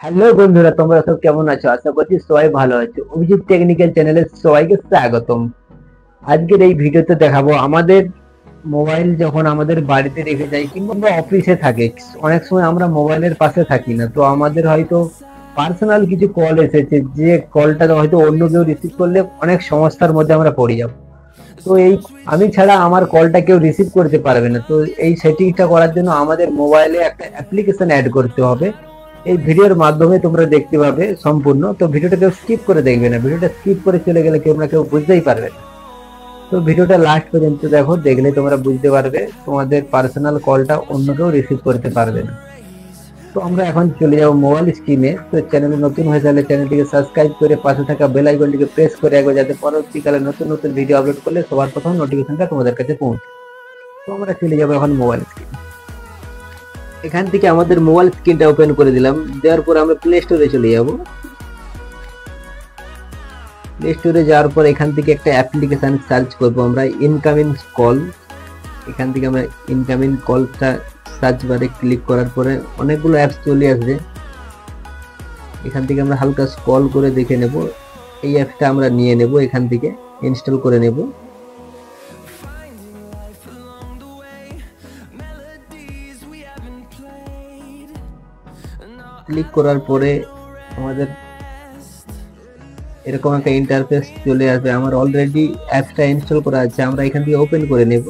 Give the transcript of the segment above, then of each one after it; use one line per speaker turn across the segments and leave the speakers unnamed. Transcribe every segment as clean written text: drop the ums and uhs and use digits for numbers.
Hello বন্ধুরা, তোমরা সব কেমন আছো? আশা করছি সবাই ভালো আছো। অভিজিৎ টেকনিক্যাল চ্যানেলে সবাইকে স্বাগতম। আজকের এই ভিডিওতে দেখাবো আমাদের মোবাইল যখন আমাদের বাড়িতে রেখে যাই কিংবা আমরা অফিসে থাকে, অনেক সময় আমরা মোবাইলের পাশে থাকি না, তো আমাদের হয়তো পার্সোনাল কিছু কল এসেছে, যে কলটা হয়তো অন্য কেউ রিসিভ করলে অনেক সমস্যার মধ্যে আমরা পড়ে যাব। তো এই আমি ছাড়া আমার কলটা কেউ রিসিভ করতে পারবে না, তো এই সেটিংটা করার জন্য আমাদের মোবাইলে একটা অ্যাপ্লিকেশন অ্যাড করতে হবে। এই ভিডিওর মাধ্যমে তোমরা দেখতে পাবে সম্পূর্ণ, তো ভিডিওটা কেউ স্কিপ করে দেখবে না, ভিডিওটা স্কিপ করে চলে গেলে কেউ বুঝতেই পারবে না। তো ভিডিওটা লাস্ট পর্যন্ত দেখো, দেখলে তোমরা বুঝতে পারবে তোমাদের পার্সোনাল কলটা অন্য কেউ রিসিভ করতে পারবে না। তো আমরা এখন চলে যাবো মোবাইল স্ক্রিনে। তো চ্যানেলে নতুন হয়ে গেলে চ্যানেলটিকে সাবস্ক্রাইব করে পাশে থাকা বেল আইকনটিকে প্রেস করে রাখবে, যাতে পরবর্তীকালে নতুন নতুন ভিডিও আপলোড করলে সবার প্রথম নোটিফিকেশনটা তোমাদের কাছে পৌঁছে। তো আমরা চলে যাবো এখন মোবাইল স্ক্রিন। এখান থেকে আমাদের মোবাইল স্ক্রিনটা ওপেন করে দিলাম, দেওয়ার পর আমরা প্লে স্টোরে চলে যাব। প্লে স্টোরে যাওয়ার পর এখান থেকে একটা অ্যাপ্লিকেশন সার্চ করব আমরা, ইনকামিং কল। এখান থেকে আমরা ইনকামিং কলটা সার্চ বারে ক্লিক করার পরে অনেকগুলো অ্যাপস চলে আসবে। এখান থেকে আমরা হালকা স্ক্রল করে দেখে নেব, এই অ্যাপটা আমরা নিয়ে নেব, এখান থেকে ইনস্টল করে নেব। ক্লিক করার পরে আমাদের এরকম একটা ইন্টারফেস চলে আসবে। আমার অলরেডি অ্যাপটা ইনস্টল করা আছে, আমরা এখান থেকে ওপেন করে নেব।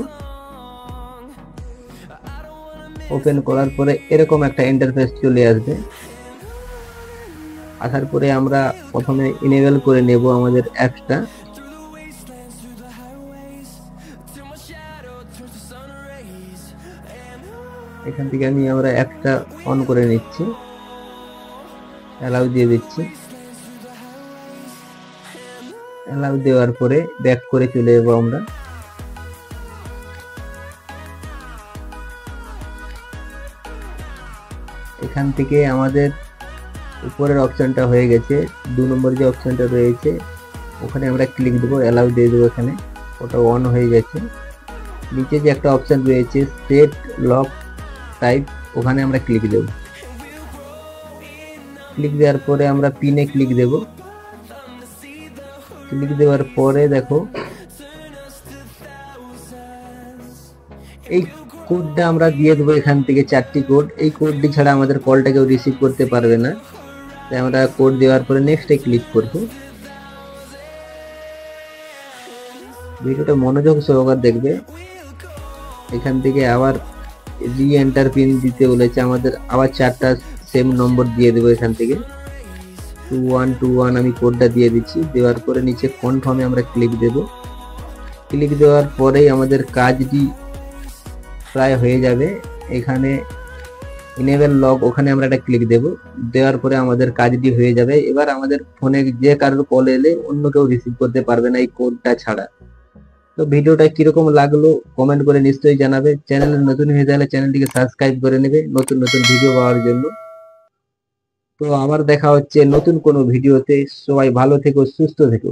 ওপেন করার পরে এরকম একটা ইন্টারফেস চলে আসবে। আসার পরে আমরা প্রথমে ইনেবল করে নেব আমাদের অ্যাপটা। এখান থেকে আমরা অ্যাপটা অন করে নিচ্ছি, অ্যালাউ দিয়ে দিচ্ছি। অ্যালাউ দেওয়ার পরে ব্যাক করে চলে যাব আমরা। এখান থেকে আমাদের উপরের অপশনটা হয়ে গেছে, 2 নম্বর যে অপশনটা রয়েছে ওখানে আমরা ক্লিক দেবো, অ্যালাউ দিয়ে দেবো। এখানে ওটা অন হয়ে গেছে। নিচে যে একটা অপশন রয়েছে সেট লক টাইপ, ওখানে আমরা ক্লিক দেব। ক্লিক দেওয়ার পরে আমরা পিনে ক্লিক দেব। ক্লিক দেওয়ার পরে দেখো এই কোডটা আমরা দিয়ে দেবো, এখান থেকে 4টি কোড। এই কোডটি ছাড়া আমাদের কলটা কেউ রিসিভ করতে পারবে না। তাই আমরা কোড দেওয়ার পরে নেক্সটে ক্লিক করব। ভিডিওটা মনোযোগ সহকারে দেখবে। এখান থেকে আবার রি এন্টার পিন দিতে বলেছে আমাদের, আবার 4টা সেম নম্বর দিয়ে দেবো। এখান থেকে 2121 আমি কোডটা দিয়ে দিচ্ছি। দেওয়ার পরে নিচে কনফার্মে আমরা ক্লিক দেব। ক্লিক দেওয়ার পরেই আমাদের কাজটি প্রায় হয়ে যাবে। এখানে ইনেবল লগ, ওখানে আমরা একটা ক্লিক দেব। দেওয়ার পরে আমাদের কাজটি হয়ে যাবে। এবার আমাদের ফোনে যে কারোর কল এলে অন্য কেউ রিসিভ করতে পারবে না এই কোডটা ছাড়া। তো ভিডিওটা কিরকম লাগলো কমেন্ট করে নিশ্চয়ই জানাবে। চ্যানেলে নতুন হয়ে গেলে চ্যানেলটিকে সাবস্ক্রাইব করে নেবে নতুন নতুন ভিডিও পাওয়ার জন্য। তো আবার দেখা হচ্ছে নতুন কোনো ভিডিওতে। সবাই ভালো থেকো, সুস্থ থেকো।